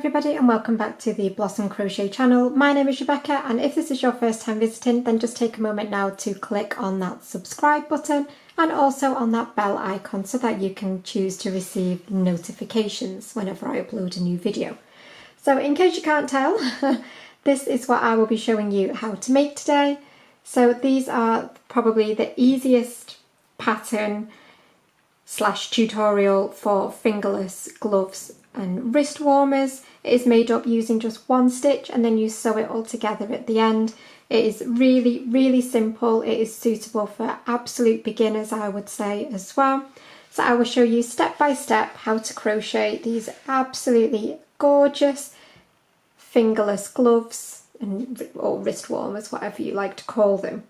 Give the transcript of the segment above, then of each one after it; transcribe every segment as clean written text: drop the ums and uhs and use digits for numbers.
everybody and welcome back to the Blossom Crochet channel. My name is Rebecca, and if this is your first time visiting, then just take a moment now to click on that subscribe button and also on that bell icon so that you can choose to receive notifications whenever I upload a new video. So in case you can't tell, this is what I will be showing you how to make today. So these are probably the easiest pattern / tutorial for fingerless gloves and wrist warmers. It is made up using just one stitch and then you sew it all together at the end. It is really simple. It is suitable for absolute beginners, I would say, as well. So I will show you step by step how to crochet these absolutely gorgeous fingerless gloves or wrist warmers, whatever you like to call them.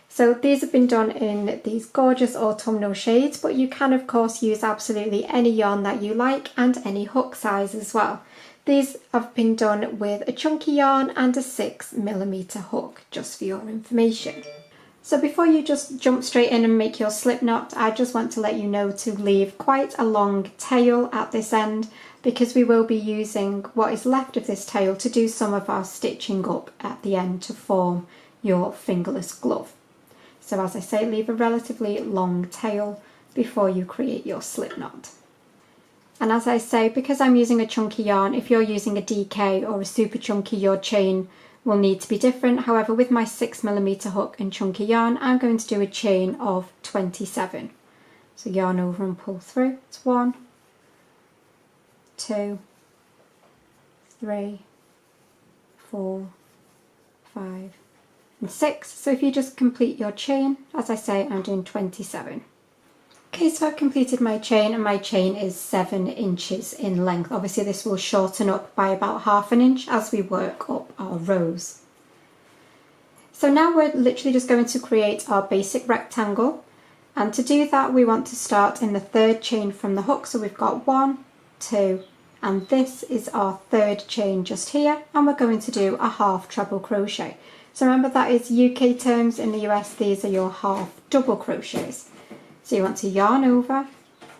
So these have been done in these gorgeous autumnal shades, but you can of course use absolutely any yarn that you like and any hook size as well. These have been done with a chunky yarn and a 6mm hook, just for your information. So before you just jump straight in and make your slip knot, I just want to let you know to leave quite a long tail at this end, because we will be using what is left of this tail to do some of our stitching up at the end to form your fingerless glove. So as I say, leave a relatively long tail before you create your slip knot. And as I say, because I'm using a chunky yarn, if you're using a DK or a super chunky, your chain will need to be different. However, with my 6mm hook and chunky yarn, I'm going to do a chain of 27. So yarn over and pull through. It's 1, 2, 3, 4, 5, and 6. So if you just complete your chain, as I say, I'm doing 27. Okay, so I've completed my chain, and my chain is 7 inches in length. Obviously this will shorten up by about ½ inch as we work up our rows. So now we're literally just going to create our basic rectangle, and to do that we want to start in the 3rd chain from the hook. So we've got 1, 2, and this is our 3rd chain just here, and we're going to do a half treble crochet. So remember, that is UK terms. In the US these are your half double crochets. So you want to yarn over,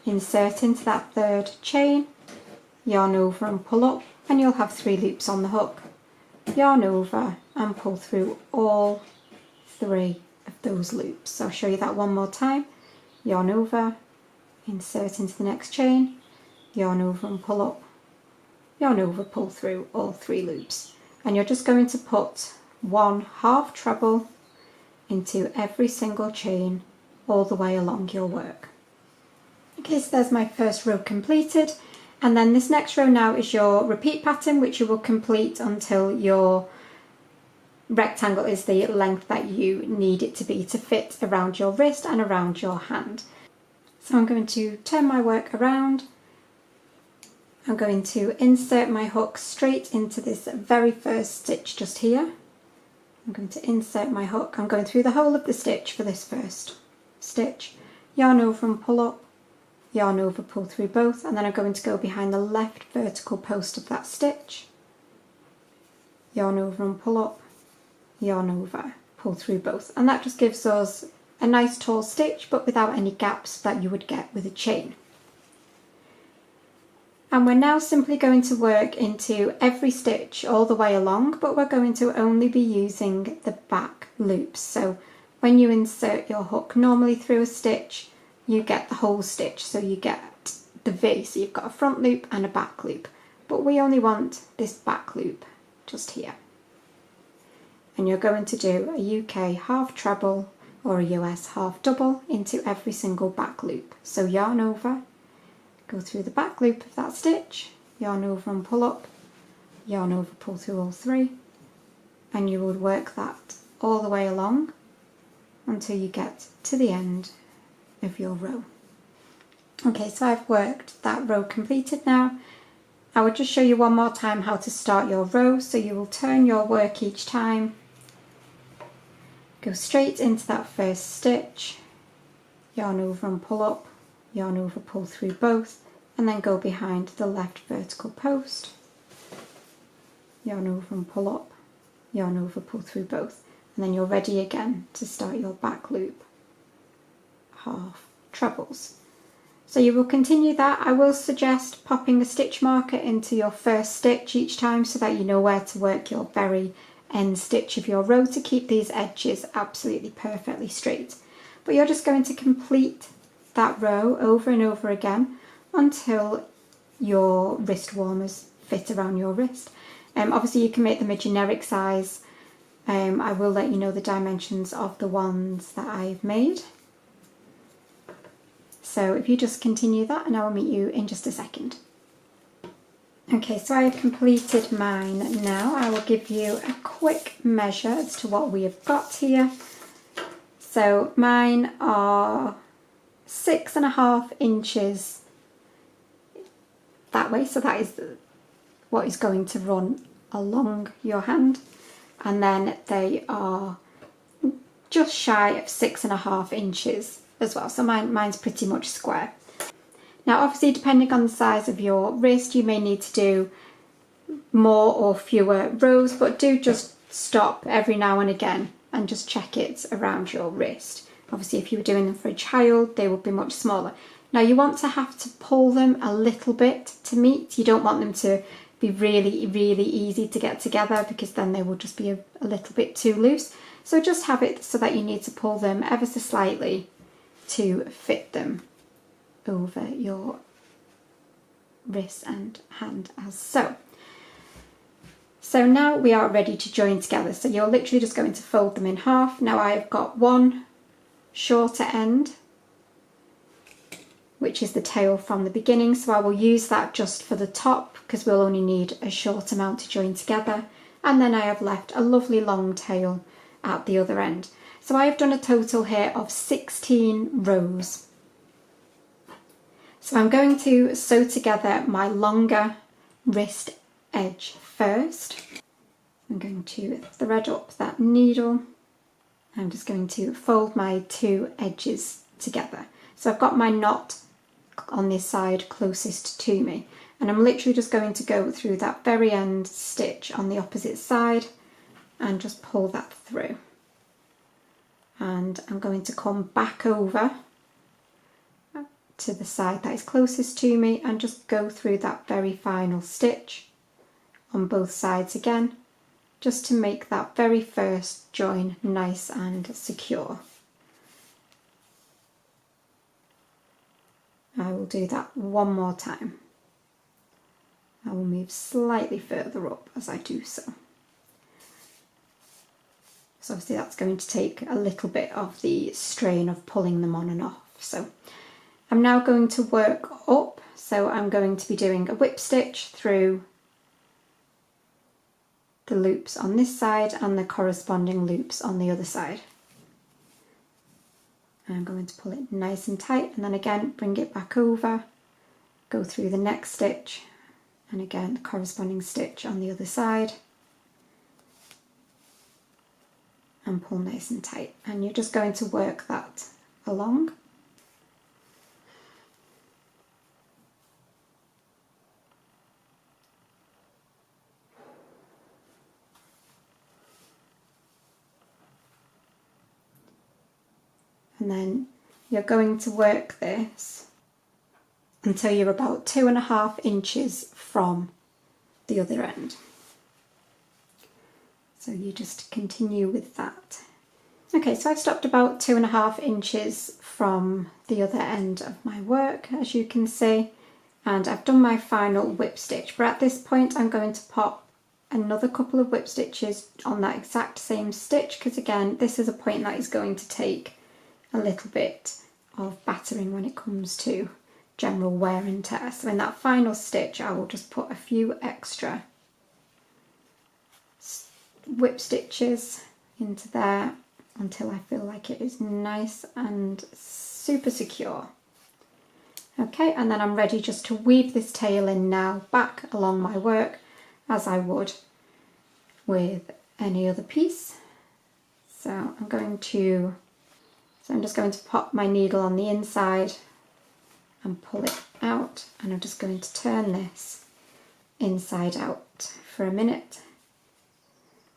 insert into that 3rd chain, yarn over and pull up, and you'll have 3 loops on the hook. Yarn over and pull through all 3 of those loops. So I'll show you that one more time. Yarn over, insert into the next chain, yarn over and pull up, yarn over, pull through all 3 loops. And you're just going to put 1 half treble into every single chain all the way along your work. Okay, so there's my first row completed, and then this next row now is your repeat pattern, which you will complete until your rectangle is the length that you need it to be to fit around your wrist and around your hand. So I'm going to turn my work around. I'm going to insert my hook straight into this very first stitch just here. I'm going to insert my hook. I'm going through the whole of the stitch for this first stitch. Yarn over and pull up, yarn over, pull through both, and then I'm going to go behind the left vertical post of that stitch. Yarn over and pull up, yarn over, pull through both. And that just gives us a nice tall stitch, but without any gaps that you would get with a chain. And we're now simply going to work into every stitch all the way along, but we're going to only be using the back loops. So when you insert your hook normally through a stitch, you get the whole stitch. So you get the V, so you've got a front loop and a back loop. But we only want this back loop just here. And you're going to do a UK half treble or a US half double into every single back loop. So yarn over, go through the back loop of that stitch, yarn over and pull up, yarn over, pull through all 3, and you would work that all the way along until you get to the end of your row. Okay, so I've worked that row completed now. I will just show you one more time how to start your row. So you will turn your work each time, go straight into that first stitch, yarn over and pull up, yarn over, pull through both, and then go behind the left vertical post, yarn over and pull up, yarn over, pull through both, and then you're ready again to start your back loop half trebles. So you will continue that. I will suggest popping a stitch marker into your first stitch each time so that you know where to work your very end stitch of your row to keep these edges absolutely perfectly straight. But you're just going to complete that row over and over again until your wrist warmers fit around your wrist. Obviously you can make them a generic size. I will let you know the dimensions of the ones that I've made. So if you just continue that, and I will meet you in just a second. Okay, so I have completed mine now. I will give you a quick measure as to what we have got here. So mine are 6.5 inches that way, so that is what is going to run along your hand, and then they are just shy of 6.5 inches as well, so mine's pretty much square. Now obviously depending on the size of your wrist you may need to do more or fewer rows, but do just stop every now and again and just check it around your wrist. Obviously if you were doing them for a child they would be much smaller. Now you want to have to pull them a little bit to meet. You don't want them to be really easy to get together because then they will just be a little bit too loose. So just have it so that you need to pull them ever so slightly to fit them over your wrist and hand as so. So now we are ready to join together. So you're literally just going to fold them in half. Now I've got one shorter end, which is the tail from the beginning, so I will use that just for the top because we'll only need a short amount to join together, and then I have left a lovely long tail at the other end. So I have done a total here of 16 rows. So I'm going to sew together my longer wrist edge first. I'm going to thread up that needle. I'm just going to fold my two edges together. So I've got my knot on this side closest to me, and I'm literally just going to go through that very end stitch on the opposite side and just pull that through. And I'm going to come back over to the side that is closest to me and just go through that very final stitch on both sides again, just to make that very first join nice and secure. I will do that one more time. I will move slightly further up as I do so. So obviously that's going to take a little bit of the strain of pulling them on and off. So I'm now going to work up. So I'm going to be doing a whip stitch through the loops on this side and the corresponding loops on the other side. I'm going to pull it nice and tight, and then again bring it back over, go through the next stitch, and again the corresponding stitch on the other side, and pull nice and tight. And you're just going to work that along. And then you're going to work this until you're about 2.5 inches from the other end. So you just continue with that. Okay, so I've stopped about 2.5 inches from the other end of my work, as you can see, and I've done my final whip stitch. But at this point I'm going to pop another couple of whip stitches on that exact same stitch, because again this is a point that is going to take a little bit of battering when it comes to general wear and tear. So in that final stitch I will just put a few extra whip stitches into there until I feel like it is nice and super secure. Okay, and then I'm ready just to weave this tail in now back along my work as I would with any other piece. So I'm just going to pop my needle on the inside and pull it out, and I'm just going to turn this inside out for a minute.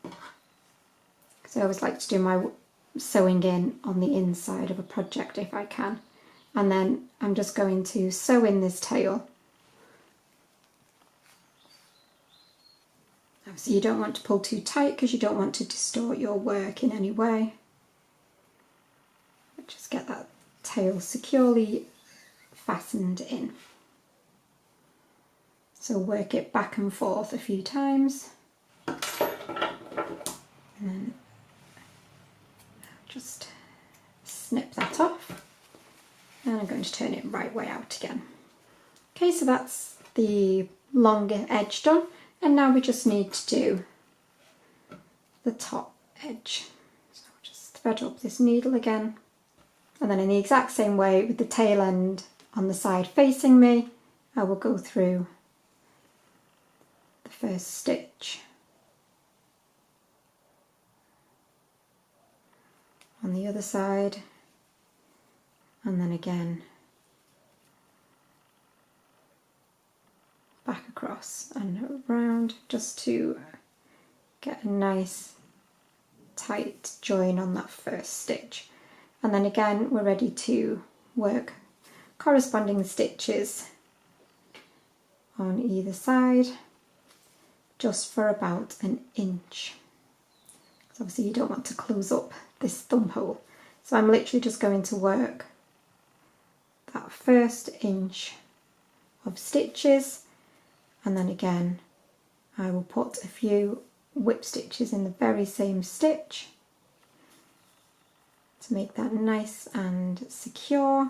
Because I always like to do my sewing in on the inside of a project if I can. and then I'm just going to sew in this tail. Obviously you don't want to pull too tight because you don't want to distort your work in any way. But just get that tail securely fastened in. So work it back and forth a few times, and then just snip that off, and I'm going to turn it right way out again. Okay, so that's the longer edge done, and now we just need to do the top edge. So I'll just thread up this needle again, and then in the exact same way with the tail end on the side facing me, I will go through the first stitch on the other side, and then again back across and around, just to get a nice tight join on that first stitch. And then again we're ready to work corresponding stitches on either side, just for about an inch. So obviously you don't want to close up this thumb hole. So I'm literally just going to work that first inch of stitches, and then again I will put a few whip stitches in the very same stitch to make that nice and secure.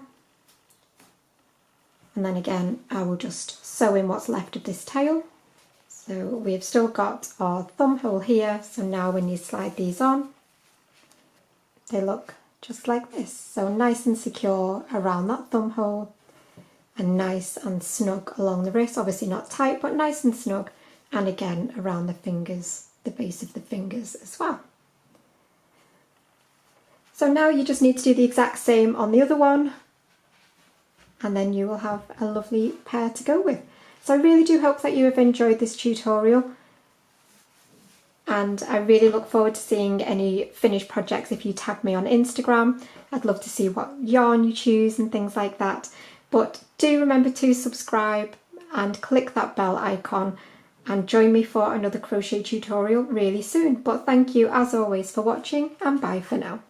And then again I will just sew in what's left of this tail. So we've still got our thumb hole here, so now when you slide these on, they look just like this. So nice and secure around that thumb hole, and nice and snug along the wrist. Obviously not tight, but nice and snug, and again around the fingers, the base of the fingers as well. So now you just need to do the exact same on the other one, and then you will have a lovely pair to go with. So I really do hope that you have enjoyed this tutorial, and I really look forward to seeing any finished projects if you tag me on Instagram. I'd love to see what yarn you choose and things like that. But do remember to subscribe and click that bell icon, and join me for another crochet tutorial really soon. But thank you as always for watching, and bye for now.